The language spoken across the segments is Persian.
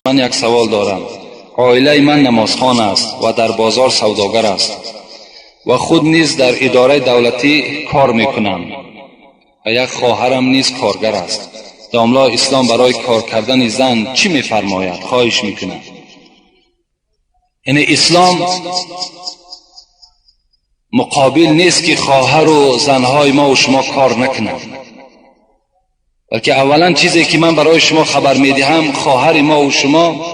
من یک سوال دارم. عائله من نمازخوان است و در بازار سوداگر است و خود نیز در اداره دولتی کار میکنم و یک خواهرم نیز کارگر است. داملا اسلام برای کار کردن زن چی میفرماید؟ خواهش میکنم. یعنی اسلام مقابل نیست که خواهر و زنهای ما و شما کار نکنند، بلکه اولا چیزی که من برای شما خبر میدهم، خواهر ما و شما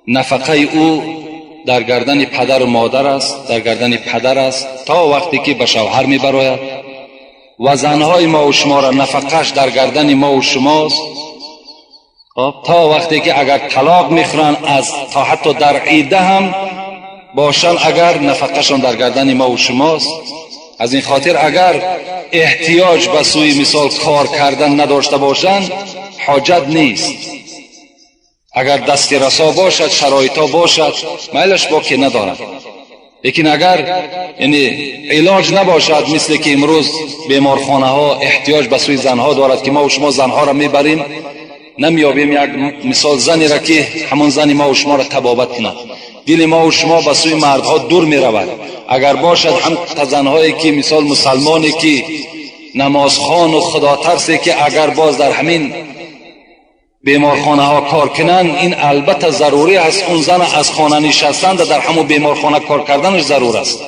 نفقه او در گردن پدر و مادر است، در گردن پدر است تا وقتی که به شوهر میبراید، و زنهای ما و شما را نفقهش در گردن ما و شماست تا وقتی که اگر طلاق میخورن تا حتی در عیده هم باشن اگر نفقهشان در گردن ما و شماست. از این خاطر اگر احتیاج به سوی مثال کار کردن نداشته باشند حاجت نیست. اگر دست رسا باشد، شرایطا باشد، میلش با که ندارد. لیکن اگر یعنی علاج نباشد، مثل که امروز بیمارخانه ها احتیاج به سوی زنها دارد که ما و شما زنها را میبریم، نمیابیم یک مثال زنی را که همون زن ما و شما را طبابت کند. دل ما و شما به سوی مردها دور می رود. اگر باشد هم زنهایی که مثال مسلمانی که نمازخوان و خدا ترسی که اگر باز در همین بیمارخانه ها کار کنن، این البته ضروری است. اون زن از خانه نشستن در همون بیمارخانه کار کردنش ضرور است.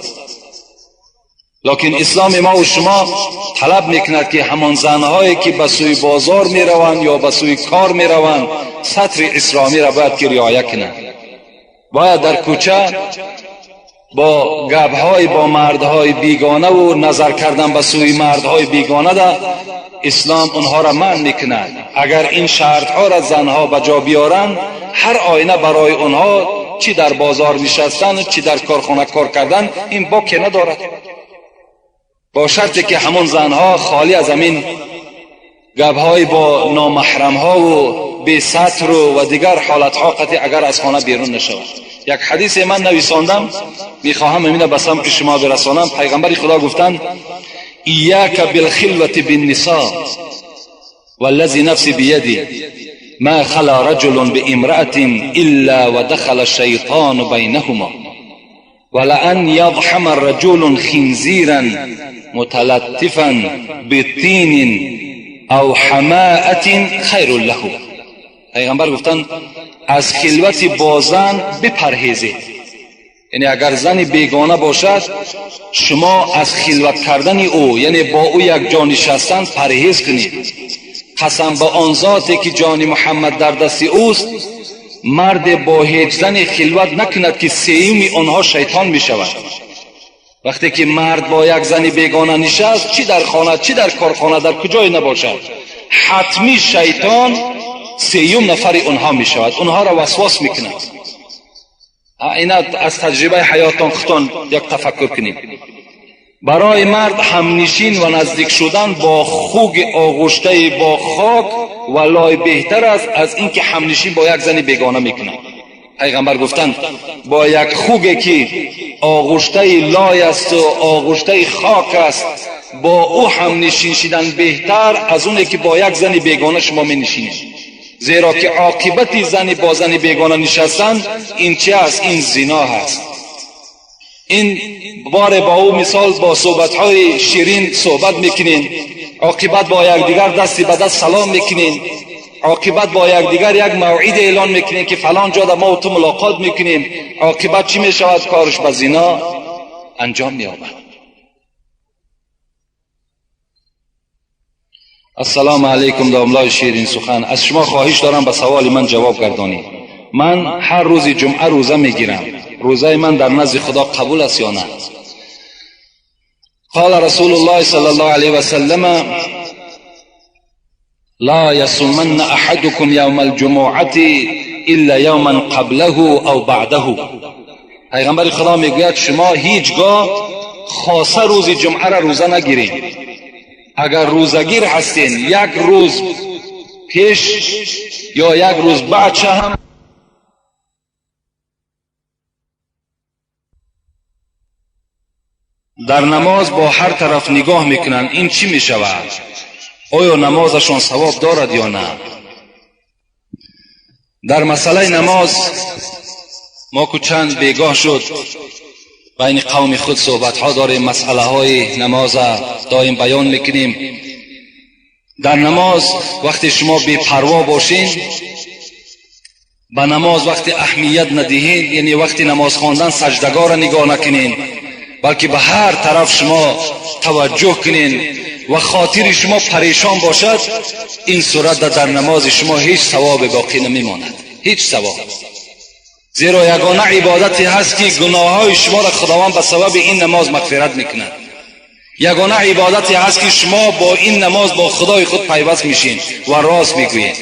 لکن اسلام ما و شما طلب میکند که همان زنهایی که به سوی بازار میروند یا به سوی کار میروند سطر اسلامی را باید که رعایت کنند. باید در کوچه با گپ‌های با مردهای بیگانه و نظر کردن به سوی مردهای بیگانه ده اسلام اونها را منع میکند. اگر این شرطها را زنها به جا بیارند، هر آینه برای اونها چی در بازار نشستن چی در کارخانه کار کردن این باکی ندارد، با شرطی که همون زنها خالی از همین گپ‌های با نامحرم‌ها و بی ستر و دیگر حالت‌ها قطعی اگر از خانه بیرون نشود. یک حدیث من نویساندم، میخواهم امین به سمع شما برسانم. پیغمبر خدا گفتند: ایاک بالخلوة بالنساء والذی نفسی بیدی ما خلا رجل بامرأة الا ودخل الشیطان بینهما ولأن یضحم الرجل خنزیرا متلطفا بطین او حماءة خیر له. پیغمبر گفتند از خلوت با زن بپرهیزید. یعنی اگر زن بیگانه باشد شما از خلوت کردن او، یعنی با او یک جا نشستن پرهیز کنید. قسم به آن ذاتی که جان محمد در دست اوست، مرد با هیچ زن خلوت نکند که سیوم آنها شیطان می شود. وقتی که مرد با یک زن بیگانه نشست، چی در خانه چی در کارخانه در کجای نباشد، حتمی شیطان سیوم نفر اونها می شود، اونها را وسواس می کند. اینا از تجربه حیاتان خودتان یک تفکر کنید. برای مرد همنشین و نزدیک شدن با خوگ آغشته با خاک ولای بهتر است از اینکه همنشین با یک زن بیگانه میکنه. پیغمبر گفتند با یک خوگی که آغشته لای است و آغشته خاک است، با او همنشین شدن بهتر از اونی که با یک زن بیگانه شما می‌نشینید. زیرا که عاقبت زن با زن بیگانه نشستن این چه است؟ این زنا هست. این بار با او مثال با صحبت‌های شیرین صحبت میکنین، عاقبت با یک دیگر دستی به دست سلام میکنین، عاقبت با یک دیگر یک موعد اعلان میکنین که فلان جا ما و تو ملاقات میکنیم، عاقبت چی میشود؟ کارش به زنا انجام مییابد. السلام علیکم داملای شیرین سخن. از شما خواهش دارم به سوال من جواب گردانید. من هر روز جمعه روزه میگیرم. روزه من در نزد خدا قبول است یا نه؟ قال رسول الله صلی الله علیه و سلم: لا يصومن احدكم يوم الجمعه الا يوما قبله او بعده. پیغمبر خدا میگوید شما هیچگاه خاصه روز جمعه را روزه نگیرید. اگر روزگیر هستین یک روز پیش یا یک روز بعد هم در نماز با هر طرف نگاه میکنن، این چی میشود؟ آیا نمازشان ثواب دارد یا نه؟ در مسئله نماز ما که چند بیگاه شد بین قوم خود صحبت ها داریم، مسئله های نماز دائم بیان میکنیم. در نماز وقتی شما بی پروا باشین، به نماز وقتی اهمیت ندهین، یعنی وقتی نماز خواندن سجدگاه را نگاه نکنین، بلکه به هر طرف شما توجه کنین و خاطر شما پریشان باشد، این صورت در نماز شما هیچ ثواب باقی نمیماند، هیچ ثواب. زیرا یگانه عبادتی هست که گناههای شما را خداوند به سبب این نماز مغفرت میکند. یگانه عبادتی هست که شما با این نماز با خدای خود پیوست میشین و راست میگویید.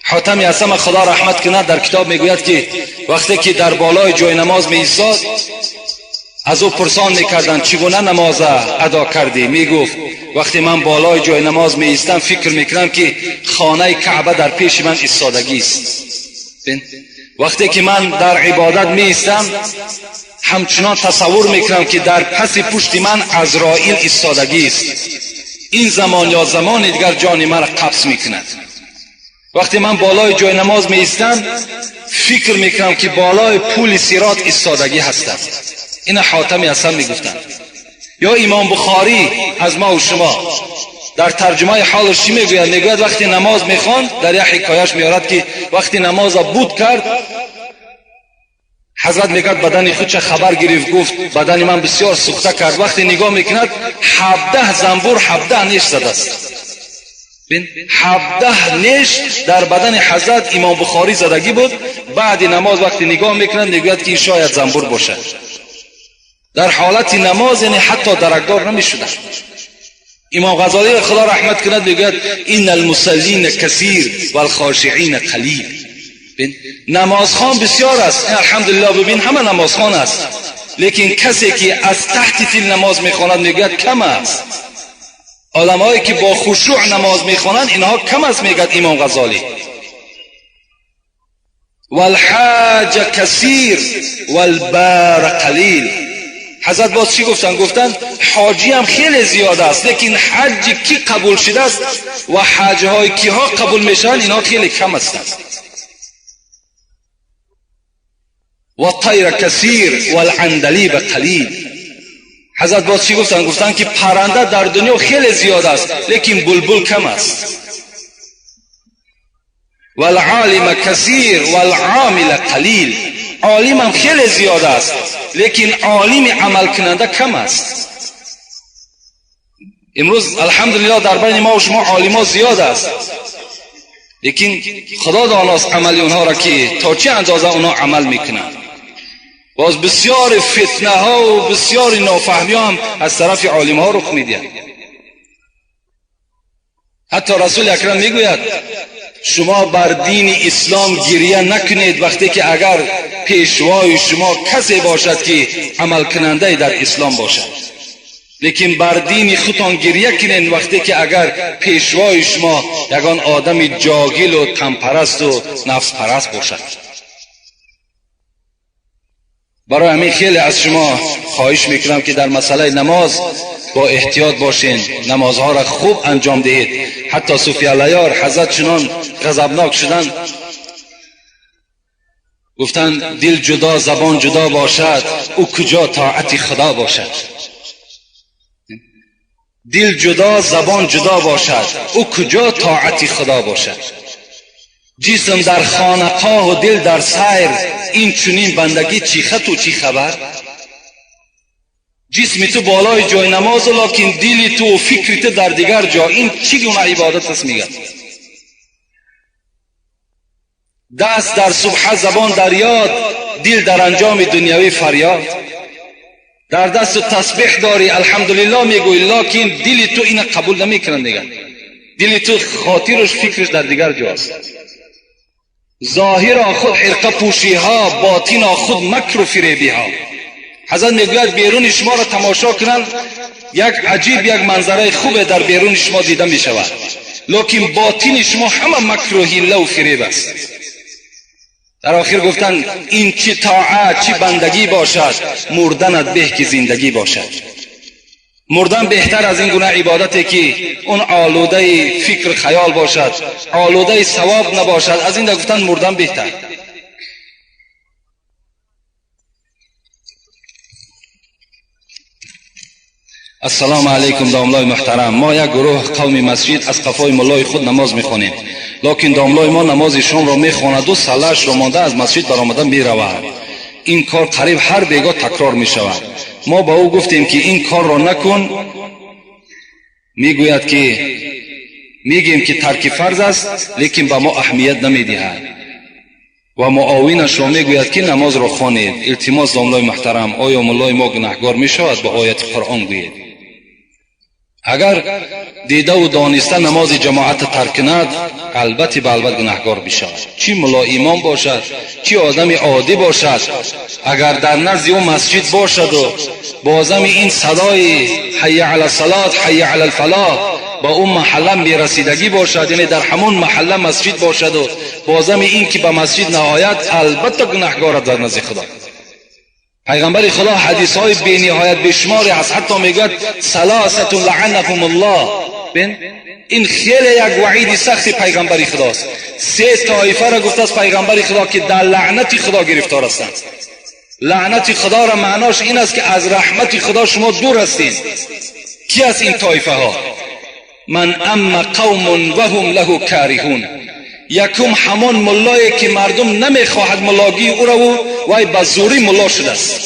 حاتم اصم خدا رحمت کند در کتاب میگوید که وقتی که در بالای جای نماز می ایستاد، از او پرسان میکردند چگونه نماز ادا کردی؟ میگفت وقتی من بالای جای نماز می ایستم فکر میکنم که خانه کعبه در پیش من ایستادگی است. وقتی که من در عبادت می ایستم همچنان تصور میکنم که در پس پشت من عزرائیل ایستادگی است. این زمان یا زمان دیگر جان من را قبض میکند. وقتی من بالای جای نماز می ایستم فکر میکنم که بالای پول صراط ایستادگی هستم. این حاتم اصل میگفتند. یا امام بخاری از ما و شما در ترجمه حالش چی میگوید؟ میگوید وقتی نماز میخواند، در یک حکایش میارد که وقتی نماز بود کرد، حضرت میگوید بدن خودش خبر گرفت، گفت بدن من بسیار سوخته کرد. وقتی نگاه میکند 17 زنبور 17 نیش زده است. 17 نیش در بدن حضرت امام بخاری زدگی بود. بعد نماز وقتی نگاه میکنند میگوید که این شاید زنبور باشد. در حالت نماز یعنی حتی درکدار نمیشدند. امام غزالی خدا رحمت کند میگوید ان المصلین کثیر والخاشعین قلیل. نمازخوان بسیار است، الحمدلله. ببین همه نمازخوان است، لیکن کسی که از تحت تل نماز میخواند میگوید کم است. آدمایی که با خشوع نماز میخوانند اینها کم است میگوید امام غزالی. والحاج کثیر والبار قلیل. حضرت باز چی گفتن؟ گفتن حاجی هم خیلی زیاد است، لیکن حج کی قبول شده است و حج های کی ها قبول میشن اینها خیلی کم هستند. و طیر کثیر والعندلیب قلیل. حضرت باز چی گفتن؟ گفتن که پرنده در دنیا خیلی زیاد است، لیکن بلبل کم است. والعالم کثیر والعامل قلیل. عالم هم خیلی زیاد است، لیکن عالم عمل کننده کم است. امروز الحمدلله در بین ما و شما عالم ها زیاد است، لیکن خدا داناست عمل اونها را که تا چه اندازه اونها عمل میکنند. باز بسیار فتنه ها و بسیار نافهمی هم از طرف عالم ها رخ میدهد. حتی رسول اکرم میگوید شما بر دین اسلام گریه نکنید وقتی که اگر پیشوای شما کسی باشد که عمل کننده در اسلام باشد، لیکن بر دین خودتان گریه کنید وقتی که اگر پیشوای شما یگان آدم جاهل و تنپرست و نفس پرست باشد. برای همین خیلی از شما خواهش میکنم که در مسئله نماز با احتیاط باشین، نمازها را خوب انجام دهید. حتی صوفی علیار حضرت چنان غضبناک شدن، گفتند دل جدا زبان جدا باشد او کجا طاعت خدا باشد. دل جدا زبان جدا باشد او کجا طاعت خدا باشد. جسم در خانقاه و دل در سیر، این چنین بندگی چی خط و چی خبر؟ جسم تو بالای جای نماز لیکن دل تو و فکر تو در دیگر جا، این چی گونه عبادت است؟ میگن دست در صبح زبان در یاد، دل در انجام دنیوی فریاد. در دست تسبیح داری الحمدلله میگوی، لیکن دل تو این قبول نمیکنن. دیگر دل تو خاطرش فکرش در دیگر جاست. ظاهر خود حرقه پوشی ها، باطن خود مکر و فریبی ها. حضرت میگوید بیرون شما را تماشا کنند یک عجیب یک منظره خوبه در بیرون شما دیده می شود، لیکن باطن شما همه مکر و حیله و فریب است. در آخر گفتن این چی طاعت چی بندگی باشد، مردنت به که زندگی باشد. مردن بهتر از این گونه عبادتی که اون آلوده فکر خیال باشد، آلوده ثواب نباشد. از این گفتن مردن بهتر. السلام علیکم داملای محترم. ما یک گروه قومی مسجد از قفای ملای خود نماز میخوانیم، لکن داملای ما نماز شام را میخواند و سله‌اش را مانده از مسجد برآمده میرود. این کار قریب هر بیگاه تکرار میشود. ما با او گفتیم که این کار را نکن، میگوید که میگیم که ترک فرض است لیکن به ما اهمیت نمیدهد و معاونش را میگوید که نماز را خوانید. التماس داملای محترم، آیا ملای ما گناهگار میشود؟ به آیت قرآن گویید. اگر دیده و دانسته نماز جماعت ترک کند، البته به البته گناهگار بشود، چی ملا امام باشد چی آدم عادی باشد. اگر در نزد او مسجد باشد و بازم این صدای حی علی الصلاة حی علی الفلاح با اون محله میرسیدگی باشد، یعنی در همون محله مسجد باشد و بازم این که به مسجد نهایت، البته گناهگار در نزد خدا. پیغمبر خدا حدیث های بی نهایت بشماری هست، حتی میگوید ثلاثه لعنهم الله. این خیلی یک وعید سخت پیغمبر خداست. 3 طایفه را گفته است پیغمبر خدا که در لعنت خدا گرفتار هستند. لعنت خدا را معناش این است که از رحمت خدا شما دور هستید. کی است این طایفه ها؟ من اما قوم وهم له کارهون. یکم همان ملایی که مردم نمیخواهد ملاگی او را و وای بزوری ملا شده است،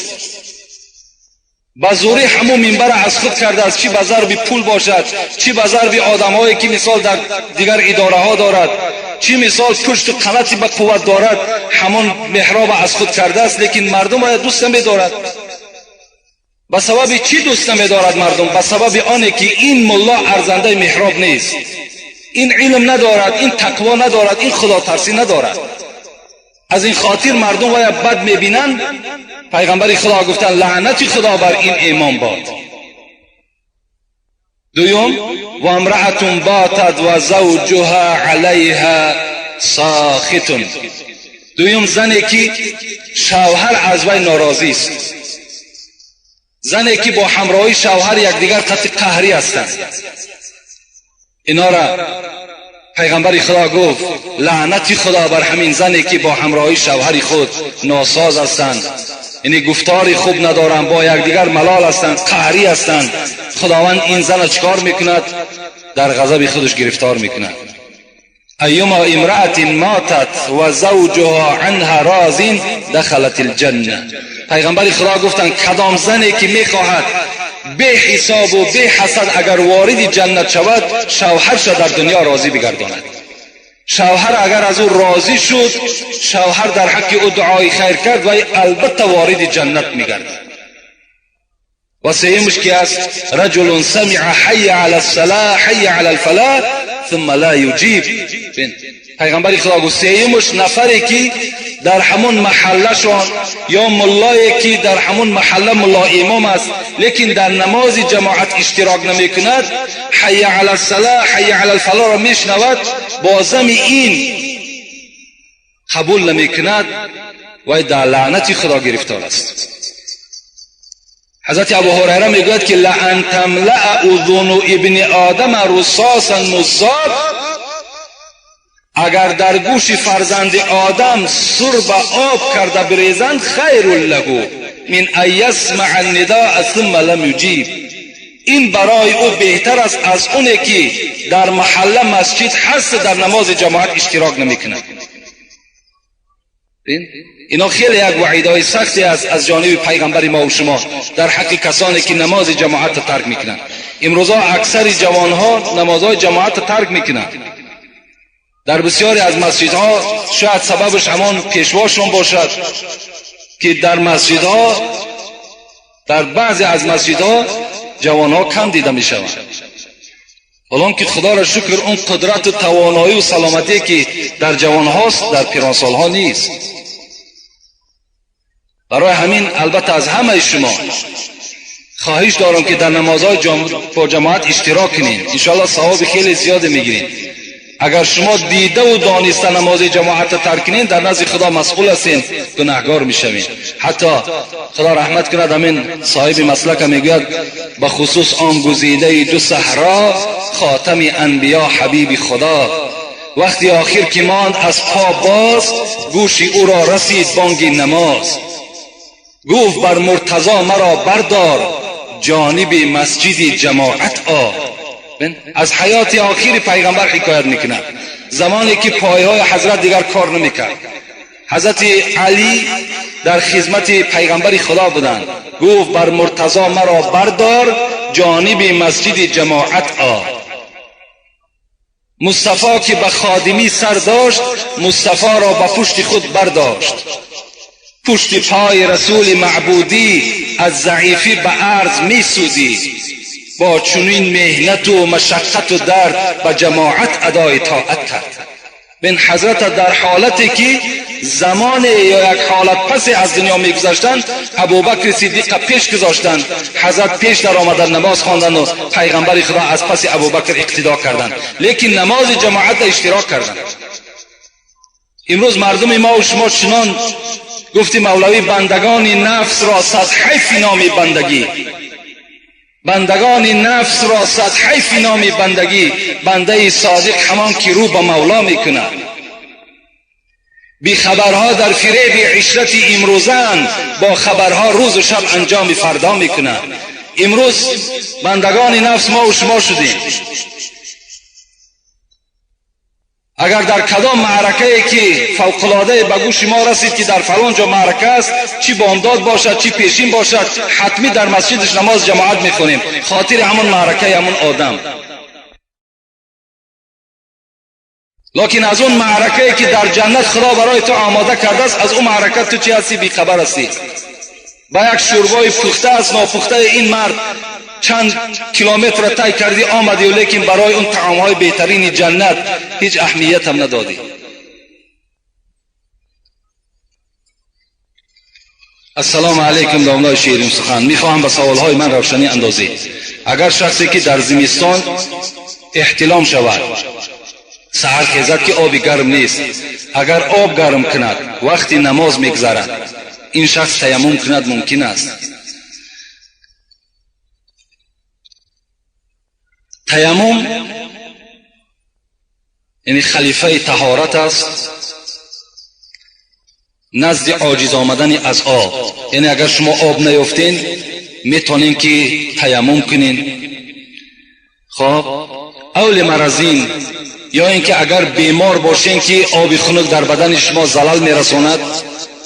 بزوری همون منبر از خود کرده است، چی بازار بی پول باشد، چی بازار بی آدمایی که مثال در دیگر اداره ها دارد، چی مثال پشت و قناتی به قوت دارد، همون محراب از خود کرده است. لیکن مردم را دوست نمی‌دارد. به سبب چی دوست نمی‌دارد مردم؟ به سبب آنه که این ملا ارزنده محراب نیست، این علم ندارد، این تقوا ندارد، این خدا ترسی ندارد. از این خاطر مردم وای بد میبینند. پیغمبر خدا گفتن لعنت خدا بر این امام باد. دوم، و امرأة باتت و زوجها علیها ساخط. دوم، زنی که شوهر از وی ناراضی است، زنی که با همراهی شوهر یکدیگر تحت قهری هستند. اینا را پیغمبر خدا گفت لعنت خدا بر همین زنی که با همراهی شوهر خود ناساز هستند، یعنی گفتاری خوب ندارند، با یکدیگر ملال هستند، قهری هستند. خداوند این زن چیکار میکند؟ در غضب خودش گرفتار میکند. ایما امرأة ماتت و زوجها عنها راض دخلت الجنه. پیغمبر خدا گفتند کدام زنی که میخواهد به حساب و به حسد اگر وارد جنت شود، شوهرش در دنیا راضی بگرداند. شوهر اگر از او راضی شد، شوهر در حق او دعای خیر کرد و البته وارد جنت میگردد. و سیمش که است رجل سمع حی علی الصلاة حی علی الفلاح ثم لا یجیب. پیغمبر خدا گفت سیمش نفری که در همون محله شان یا ملایی که در همون محله ملا امام است لیکن در نماز جماعت اشتراک نمی کند، حی علی الصلاة حی علی الفلاح را میشنود، بازم این قبول نمی کند و در لعنت خدا گرفتار است. حضرت ابو هریره میگوید که لعن تملأ اذن ابن آدم رصاصا مزاد. اگر در گوش فرزند آدم سرب آب کرده بریزند خیر له من ان یسمع النداء ثم لم یجیب. این برای او بهتر است از اونه که در محله مسجد هست در نماز جماعت اشتراک نمیکند. اینا خیلی یک وعیدهای سختی است از جانب پیغمبر ما و شما در حق کسانی که نماز جماعت ترک میکنند. امروزا اکثر جوانها نمازهای جماعت ترک میکنند. در بسیاری از مسجدها شاید سببش همان پیشواشون باشد که در مسجدها، در بعضی از مسجدها جوانها کم دیده می شوند. حالان که خدا را شکر اون قدرت و توانایی و سلامتی که در جوانهاست در پیرانسالها نیست. برای همین البته از همه شما خواهش دارم که در نمازهای با جماعت اشتراک کنین، انشاءالله ثواب خیلی زیاد میگیرین. اگر شما دیده و دانسته نماز جماعت ترک کنین در نزد خدا مسئول هستین، گناهگار میشوین. حتی خدا رحمت کند همین صاحب مسلک میگوید به خصوص آن گزیده دو صحرا خاتم انبیا حبیب خدا، وقتی آخر که ماند از پا باز گوشی او را رسید بانگ نماز، گفت بر مرتضی مرا بردار جانب مسجد جماعت آ. از حیات آخر پیغمبر حکایت میکنه، زمانی که پایهای حضرت دیگر کار نمیکرد. حضرت علی در خدمت پیغمبر خدا بودند، گفت بر مرتضی مرا بردار جانب مسجد جماعت آ. مصطفی که به خادمی سر داشت، مصطفی را به پشت خود برداشت. پشت پای رسول معبودی از ضعیفی به عرض می سودی، با چنین مهنت و مشقت و درد به جماعت ادای طاعت کرد. بن حضرت در حالتی که زمان یا یک حالت پس از دنیا میگذشتند، ابوبکر صدیق پیش گذاشتند، حضرت پیش در آمدن نماز خواندند و پیغمبر خدا از پس ابوبکر اقتدا کردند، لیکن نماز جماعت اشتراک کردند. امروز مردم ما و شما چنان گفتی مولوی بندگان نفس را صد حیف نام بندگی، بندگان نفس را صد حیف نام بندگی، بنده صادق همان که رو به مولا میکنه. بی خبرها در فریب عشرت امروزن، با خبرها روز و شب انجام فردا میکنه. امروز بندگان نفس ما و شما شدیم. اگر در کدام معرکه که فوق‌العاده به گوش ما رسید که در فلان جا معرکه است، چی بامداد باشد چی پیشین باشد، حتمی در مسجدش نماز جماعت میخونیم، خاطر همون معرکه همون آدم. لکن از اون معرکه که در جنت خدا برای تو آماده کرده است، از اون معرکه تو چی هستی؟ بی خبر هستی. با یک شوربای پخته است ناپخته این مرد چند کیلومتر طی کردی آمدی، و لیکن برای اون طعامهای بهترین جنت هیچ اهمیت هم ندادی. السلام علیکم. دامنای شیرین سخن میخواهم به سوالهای من روشنی اندازی. اگر شخصی که در زمستان احتلام شود، سحر خیزد که آب گرم نیست، اگر آب گرم کند وقتی نماز میگذرد، این شخص تیمم کند ممکن است؟ تیمم یعنی خلیفه طهارت است نزد عاجز آمدن از آب. یعنی اگر شما آب نیافتین میتونین که تیمم کنین. خب اول مرضین، یا اینکه اگر بیمار باشین که آب خنک در بدن شما زلال میرساند،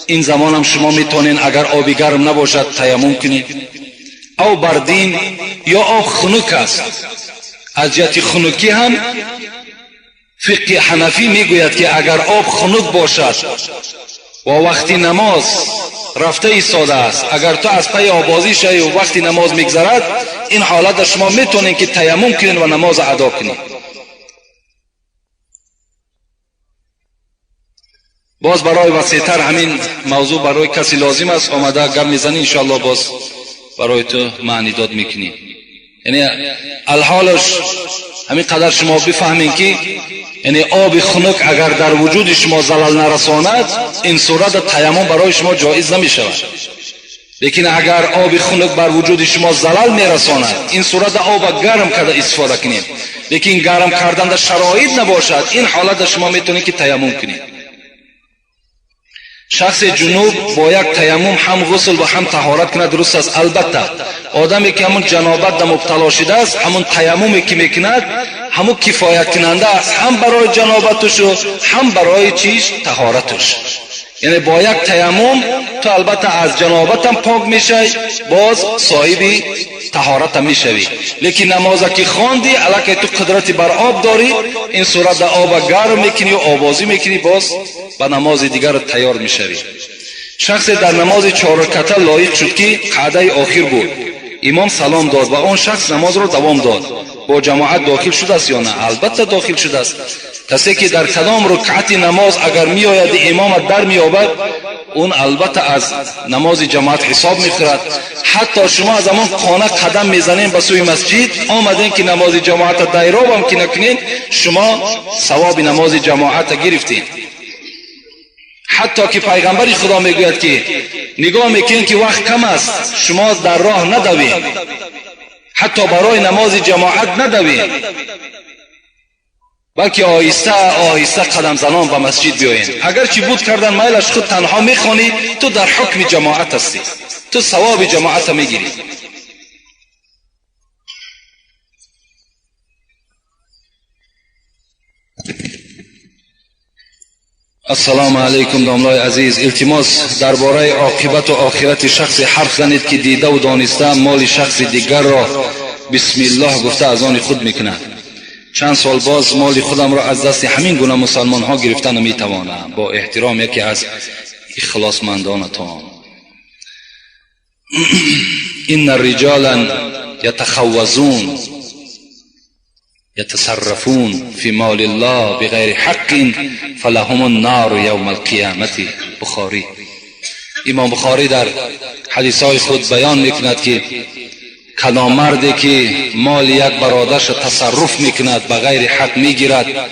این زمان هم شما میتونین اگر آب گرم نباشد تیمم کنین. او بردین یا آب خنک است. از جهت خنکی هم فقه حنفی میگوید که اگر آب خنک باشد و وقتی نماز رفته ایستاده است، اگر تو از پی آبازی شوی و وقتی نماز میگذرد، این حالت شما میتونین که تیمم کنین و نماز ادا کنین. باز برای وسیع‌تر همین موضوع برای کسی لازم است آمده گپ میزنی، انشاءالله باز برای تو معنی داد میکنی. یعنی الحالش همین قدر شما بفهمین که یعنی آب خنک اگر در وجود شما زلال نرساند، این صورت تیمم برای شما جایز نمی شود. لیکن اگر آب خنک بر وجود شما زلال میرساند، این صورت آب گرم کرده استفاده کنید. لیکن گرم کردن در شرایط نباشد، این حالت شما میتونید که تیمم کنید. شخص جنوب با یک تیمم هم غسل و هم طهارت کنه، درست است. البته آدمی که همون جنابت در مبتلا شده است، همون تیممی که میکند همون کفایت کننده است، هم برای جنابتش و هم برای چیز طهارتش. یعنی با یک تیمم تو البته از جنابت هم پاک میشی، باز صاحب طهارت هم میشوی. لیکن نماز که خواندی الکی تو قدرت بر آب داری، این صورت آب گرم میکنی و آوازی میکنی، باز با نماز دیگر تیار میشوی. شخص در نماز 4 رکعته لایق شد که قعده آخر بود، امام سلام داد و آن شخص نماز را دوام داد، با جماعت داخل شده است یا نه؟ البته داخل شده است. کسی که در کدام رکعت نماز اگر می آید امامت در می یابد اون البته از نماز جماعت حساب میخورد. حتی شما از امان خانه قدم میزنین به سوی مسجد، آمدین که نماز جماعت دایراب هم که نکنین، شما ثواب نماز جماعت گرفتین. حتی که پیغمبر خدا میگوید که نگاه میکنین که وقت کم است، شما در راه ندوین، حتی برای نماز جماعت ندوین، بلکه آهسته آهسته قدم زنان به مسجد بیاین. اگر چی بود کردن میلش خود تنها میخوانی، تو در حکم جماعت هستی، تو ثواب جماعت میگیری. السلام علیکم داملای عزیز، التماس درباره عاقبت و آخرت شخص حرف زنید که دیده و دانسته مال شخص دیگر را بسم الله گفته از آن خود میکند. چند سال باز مال خودم را از دست همین گونه مسلمان ها گرفتن نمیتوانم. با احترام، یکی از اخلاصمندانتان. این الرجال یتخوضون یتصرفون فی مال الله بغیر حق فلهم النار یوم القیامت. بخاری. امام بخاری در حدیثهای خود بیان میکند که کدام مردی که مال یک برادرش تصرف میکند بغیر حق میگیرد،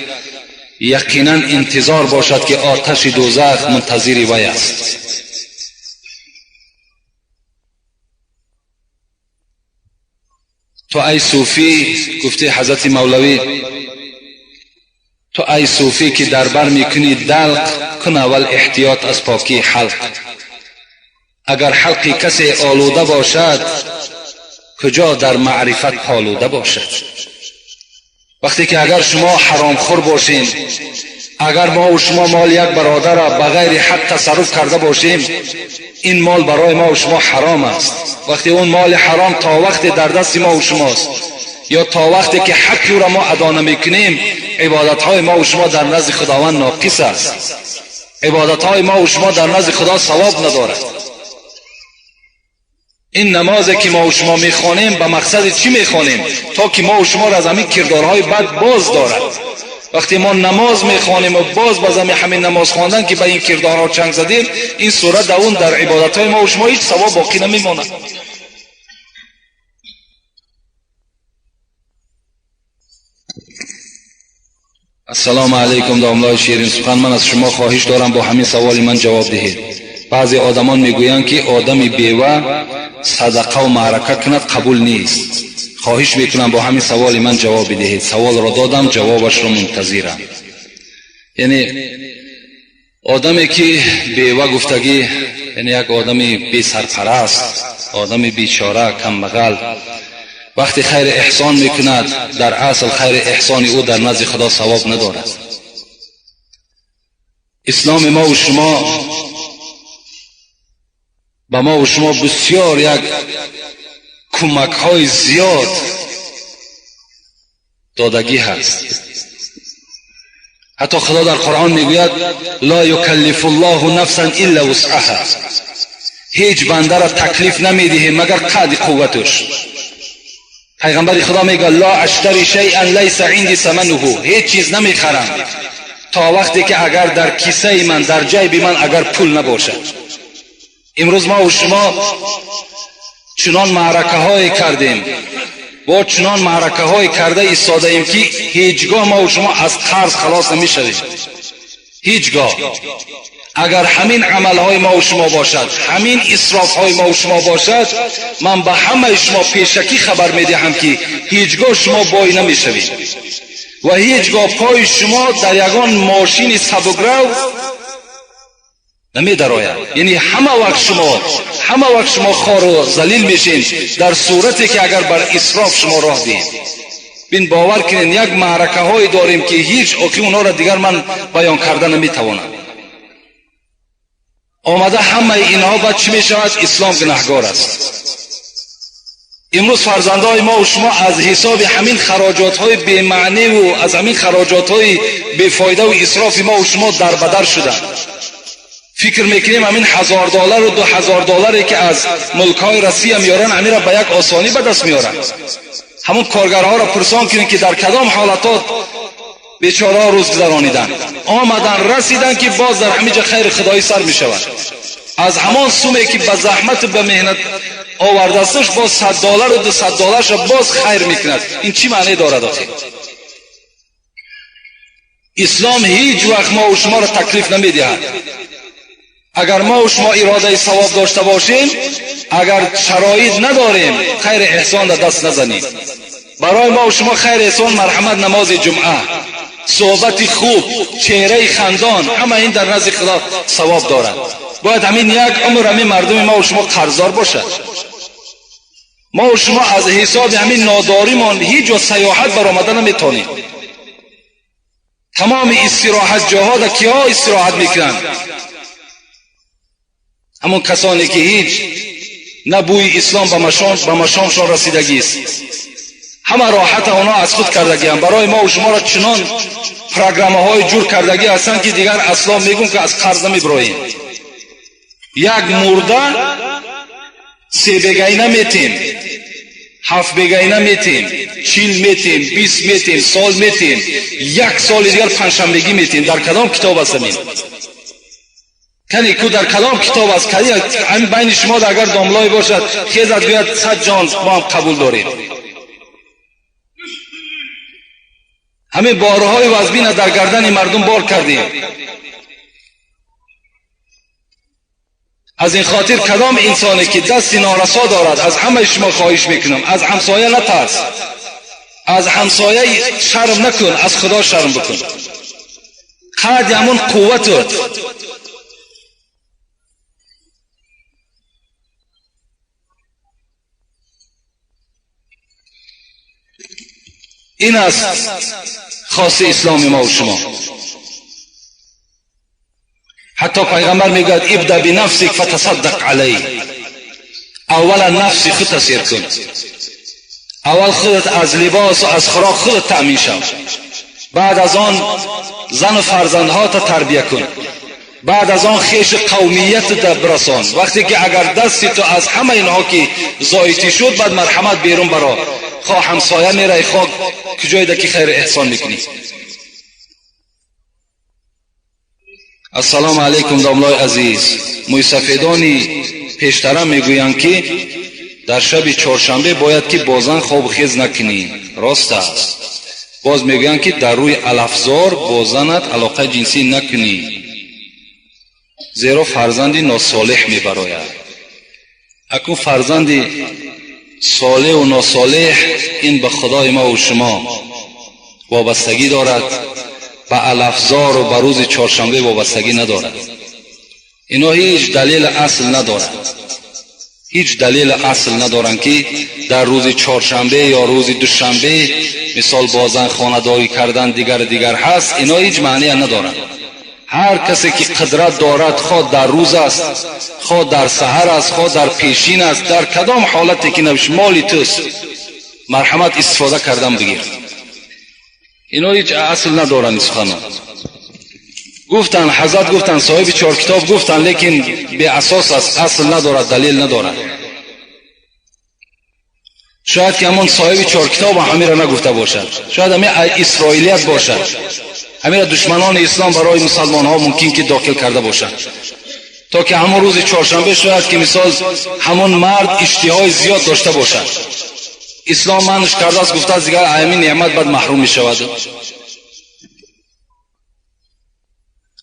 یقینا انتظار باشد که آتش دوزخ منتظر وی است. تو ای صوفی، گفته حضرت مولوی، تو ای صوفی که در بر میکنی دلق کن اول احتیاط از پاکی حلق. اگر حلق کسی آلوده باشد، کجا در معرفت پالوده باشد. وقتی که اگر شما حرام خور باشین، اگر ما و شما مال یک برادر را بغیر حق تصرف کرده باشیم، این مال برای ما و شما حرام است. وقتی اون مال حرام تا وقتی در دست ما و شماست، یا تا وقتی که حق را ما ادا نمیکنیم، عبادتهای ما و شما در نزد خداوند ناقص است. عبادتهای ما و شما در نزد خدا ثواب ندارد. این نمازی که ما و شما میخوانیم به مقصد چی میخوانیم؟ تا که ما و شما را از همین کردارهای بد باز دارد. وقتی ما نماز میخوانیم و باز همین نماز خواندن که به این کردارها چنگ زدیم، این صورت اون در عبادتهای ما و شما هیچ ثواب باقی نمیماند. السلام علیکم داملای شیرین سخن، من از شما خواهش دارم با همین سوال من جواب دهید. بعضی آدمان میگویند که آدمی بیوه صدقه و معرکه کند قبول نیست. خواهش میکنم با همین سوال من جواب بدهید. سوال را دادم، جوابش را منتظرم. یعنی آدمی که بیوه گفتگی، یعنی یک آدمی بی سرپرست، آدمی بیچاره کمبغل، وقتی خیر احسان میکند، در اصل خیر احسان او در نزد خدا ثواب ندارد. اسلام ما و شما به ما و شما بسیار یک کمک های زیاد دادگی هست. حتی خدا در قرآن میگوید لا یکلف الله نفسا الا وسعها. هیچ بنده را تکلیف نمیده مگر قدر قوتش. پیغمبر خدا میگه لا اشتری شیئا لیس عندي ثمنه. هیچ چیز نمیخرم تا وقتی که اگر در کیسه من، در جیب من اگر پول نباشد. امروز ما و شما چنان معرکه های کردیم، با چنان معرکه های کرده ایستاده ایم که هیچگاه ما و شما از قرض خلاص نمی شویم. هیچگاه. اگر همین عمل های ما و شما باشد، همین اسراف های ما و شما باشد، من به همه شما پیشکی خبر می دهم که هیچگاه شما بای نمی شوید و هیچگاه پای شما در یگان ماشین سبکرو نمی دراید. یعنی همه وقت شما خار و ذلیل میشین در صورتی که اگر بر اسراف شما راه دید. بین باور کنین یک معرکه های داریم که هیچ اوکی اونا را دیگر من بیان کرده نمیتوانم. آمده همه اینها بعد چی می شود؟ اسلام گناهگار است. امروز فرزندای ما و شما از حساب همین خراجات های بی معنی و از همین خراجات های بی فایده و اسراف ما و شما در بدر شدند. فکر میکنیم همین $1000 و $2000 که از ملکای روسیه میارن همین را به یک آسانی به دست میارن. همون کارگرها را پرسان کنین که در کدام حالات بیچاره روز گذرانیدن، آمدن رسیدن که باز در همینجا خیر خدایی سر میشود. از همان سومی که به زحمت به مهنت آورده استش باز $100 و $200 باز خیر میکند. این چی معنی دارد آخه؟ اسلام هیچ وقت ما و شما را تکلیف نمیدهد. اگر ما و شما اراده ثواب داشته باشیم، اگر شرایط نداریم، خیر احسان را دست نزنیم. برای ما و شما خیر احسان مرحمت، نماز جمعه، صحبت خوب، چهره خندان، همه این در نزد خدا ثواب دارد. باید همین یک عمر همین مردم ما و شما قرضدار باشد. ما و شما از حساب همین ناداریمان هیچ جا سیاحت برآمده نمیتونیم. تمام استراحت جاها در کیا استراحت میکنند؟ همون کسانی که هیچ نه بوی اسلام به مشامشان رسیدگی است. همه راحت اونا از خود کردگی هم. برای ما و شما را چنان پروگرام‌های جور کردگی هستند که دیگر اصلا میگن که از قرض نمیبراییم. یک مرده 3 بگینه میتیم، 7 بگینه میتیم، 40 میتیم، 20 میتیم، سال میتیم، 1 سال دیگر پنجشنبگی میتیم. در کدام کتاب است این؟ کنی کو در کدام کتاب است؟ کنی همین بین شما اگر داملای باشد خیزت بیاد 100 جان ما هم قبول داریم. همین بارهای وزبین در گردن مردم بار کردیم. از این خاطر کدام انسانی که دست نارسا دارد، از همه شما خواهش میکنم از همسایه نترس، از همسایه شرم نکن، از خدا شرم بکن. قد همون قوتت. این است خاص اسلام ما و شما. حتی پیغمبر میگه ابدا بنفسک فتصدق علی. اولا نفس خود تسیر کن. اول خودت از لباس و از خوراک خودت تأمین شو. بعد از آن زن و فرزندها تا تربیه کن. بعد از آن خیش قومیت تا برسان. وقتی که اگر دستی تو از همه اینها که زایتی شد، بعد مرحمت بیرون برا. خواه همسایه میره، خواه کجای ده که خیر احسان میکنی. السلام علیکم داملای عزیز. موسفیدانی پیشترم میگویند که در شب چهارشنبه باید که بازن خواب خیز نکنی. راست است. باز میگویند که در روی الافزار بازنت علاقه جنسی نکنی، زیرا فرزندی ناصالح میبراید. اکنون فرزندی صالح و ناصالح این به خدای ما و شما وابستگی دارد، به الافزار و به روز چهارشنبه وابستگی ندارد. اینا هیچ دلیل اصل ندارد. هیچ دلیل اصل ندارند که در روز چهارشنبه یا روز دوشنبه مثال بازن خانه‌داری کردن دیگر هست. اینا هیچ معنی ندارند. هر کسی که قدرت دارد، خواه در روز است، خواه در سحر است، خواه در پیشین است، در کدام حالتی که نبیش مالی توست، مرحمت استفاده کردن بگیر. اینا هیچ اصل ندارن. سخنان گفتن، حضرت گفتن، صاحب 4 کتاب گفتن، لیکن به اساس است، اصل ندارد، دلیل ندارد. شاید که همون صاحب 4 کتاب همین را نگفته باشد، شاید همین اسرائیلیت باشد، همین دشمنان اسلام برای مسلمان ها ممکن که داخل کرده باشد، تا که همون روز چهارشنبه شاید که مثال همون مرد اشتهای زیاد داشته باشد. اسلام منش کرده است، گفته است دیگر همین نعمت بعد محروم می شود.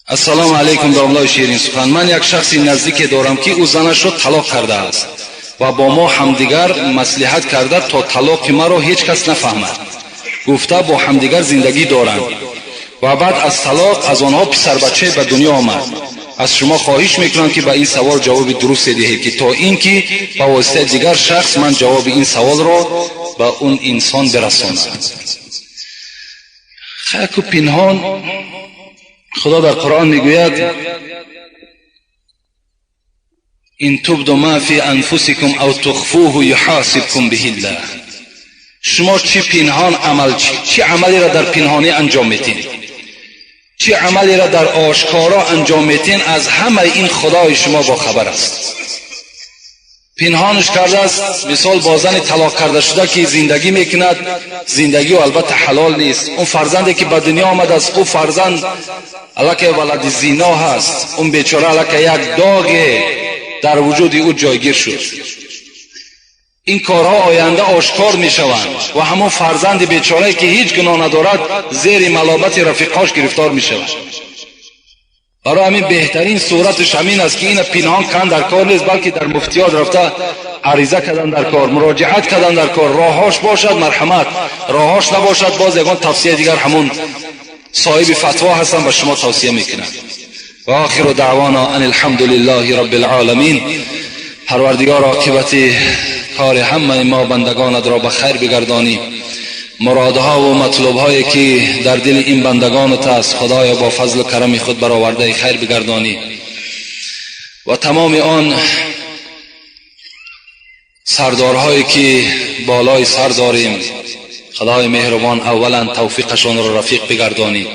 السلام علیکم داملای شیرین سخن. من یک شخصی نزدیک دارم که او زنش را طلاق کرده است و با ما همدیگر مصلحت کرده تا طلاق مرا هیچ کس نفهمد. گفته با همدیگر زندگی دارند و بعد از طلاق از آنها پسر بچه به دنیا آمد. از شما خواهش میکنم که به این سوال جواب درست دهید که تا اینکه با واسطه دیگر شخص من جواب این سوال را به اون انسان برسانم. خاک و پنهان، خدا در قرآن میگوید این تبدوا ما فی انفسکم او تخفوه یحاسبکم به الله. شما چی پنهان چی عملی را در پنهانی انجام میتین، چی عملی را در آشکارا انجام میتین، از همه این خدای شما با خبر است. پنهانش کرده است. مثال بازن طلاق کرده شده که زندگی میکند، زندگی و البته حلال نیست. اون فرزندی که به دنیا آمد است، اون فرزند الکه ولد زنا هست، اون بیچاره الکه یک داغ در وجود او جایگیر شد. این کارها آینده آشکار می شوند و همون فرزند بیچاره که هیچ گناه ندارد زیر ملامت رفیقاش گرفتار می شود. برای همین بهترین صورتش همین است که این پنهان کن در کار نیست، بلکه در مفتیات رفته عریضه کردن در کار، مراجعت کردن در کار. راهاش باشد مرحمت، راهاش نباشد باز یگان توصیه دیگر همون صاحب فتوا هستن و شما توصیه میکنند. و آخر دعوانا ان الحمد لله رب العالمین. پروردگار عاقبت کار همه ما بندگانت را به خیر بگردانی. مرادها و مطلوبهایی که در دل این بندگانت است خدایا با فضل و کرم خود برآورده خیر بگردانی. و تمام آن سردارهایی که بالای سر داریم خدای مهربان اولا توفیقشان را رفیق بگردانی،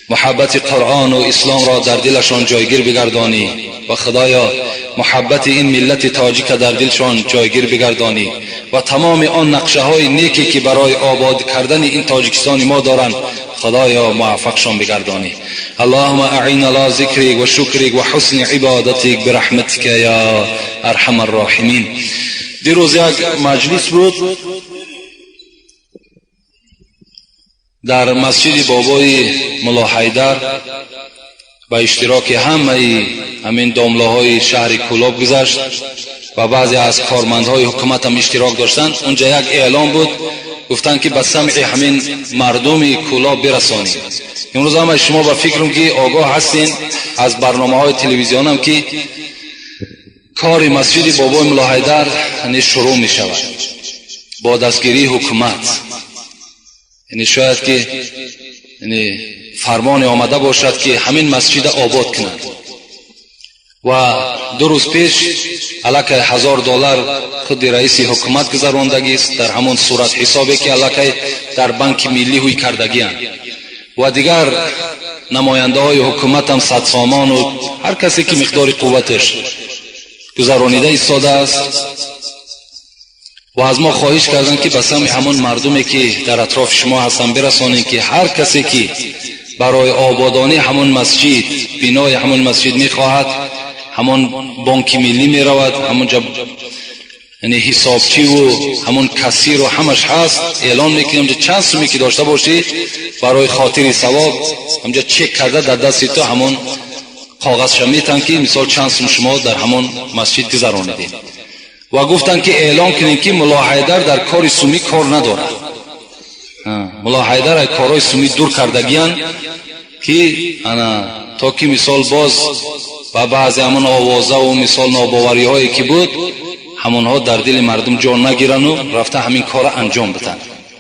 محبت قرآن و اسلام را در دلشان جایگیر بگردانی و خدایا محبت این ملت تاجیک در دلشان جایگیر بگردانی و تمام آن نقشه های نیکی که برای آباد کردن این تاجیکستان ما دارند خدایا موفقشان بگردانی. اللهم اعین علی ذکرک و شکرک و حسن عبادتک برحمتک یا ارحم الراحمین. دیروز یک مجلس بود در مسجد بابای ملا حیدر با اشتراک همین داملاهای شهر کولاب گذشت و بعضی از کارمندهای حکومت هم اشتراک داشتند. اونجا یک اعلام بود، گفتن که به سمع همین مردم کولاب برسانید. امروز هم شما با فکرم که آگاه هستین از برنامه‌های تلویزیون هم که کار مسجد بابای ملا حیدر شروع می شود با دستگیری حکومت. یعنی شاید که فرمان آمده باشد که همین مسجد آباد کنند و 2 روز پیش علاکه $1000 خود رئیس حکومت گذراندگی است در همون صورت حسابی که علاکه در بانک ملی ہوئی کردگی هست و دیگر نماینده های حکومت هم صد سامان و هر کسی که مقدار قوتش گذرانیده ایستاده است و از ما خواهش کردن که به سمع همون مردمی که در اطراف شما هستن برسانید که هر کسی که برای آبادانی همون مسجد بنای همون مسجد میخواهد همون بانک ملی میرود، همون یعنی حسابچی و همون کسیر و همش هست، اعلان میکنیم که چند سومی که داشته باشی برای خاطر ثواب همونجا چک کرده در دست تو همون کاغذ شمیتن که مثال چند سوم شما در همون مسجد گذرانیدید و گفتن که اعلان کنیم که ملا حیدر در کار سومی کار نداره. ملا حیدر از کارهای سومی دور کردگیان که تا که مثال باز و بعضی همون آوازه و مثال ناباوری هایی که بود همونها در دل مردم جان نگیرن و رفته همین کار انجام بدن.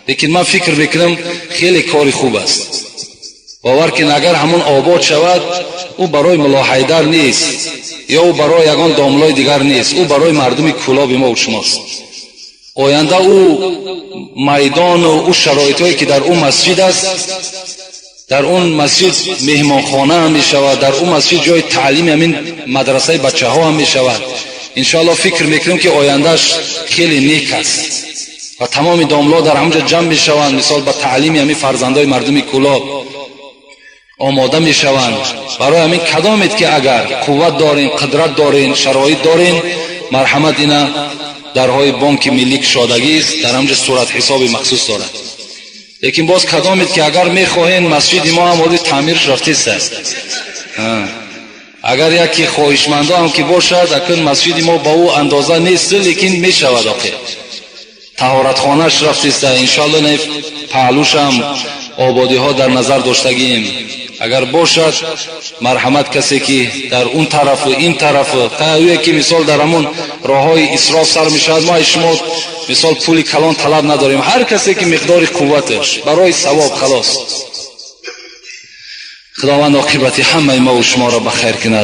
لیکن من فکر میکنم خیلی کاری خوب است. باور کن اگر همون آباد شود او برای ملا حیدر نیست یا او برای یگان داملای دیگر نیست، او برای مردم کولاب ما و شماست. آینده او میدان و او شرایطی که در اون مسجد است، در اون مسجد مهمانخانه هم می شود، در اون مسجد جای تعلیم همین مدرسه بچه ها هم می شود. انشاءالله فکر میکنم که آیندهش خیلی نیک است و تمام داملا در همونجا جمع می شوند، مثال با تعلیم همین فرزندای مردم کولاب آماده می شوند. برای همین کدامید که اگر قوت دارین، قدرت دارین، شرایط دارین، مرحمت اینا درهای بانک ملی شادگی است، در همونجا صورت حساب مخصوص دارد. لیکن باز کدامید که اگر می خواهین مسجد ما هم تعمیرش رفته است، اگر یکی خواهشمنده هم که باشد اکنون مسجد ما با او اندازه نیست لیکن می شود آخه طهارت خانهش رفته است. انشاءالله نه پهلوش هم آبادی ها در نظر داشتگیم. اگر باشد مرحمت کسی که در اون طرف و این طرف تاویه که مثال در همون راه های اسراف سر می شود، ما شما مثال پولی کلان طلب نداریم، هر کسی که مقدار قوتش برای ثواب خلاص. خداوند عاقبت همه ما و شما را بخیر کند.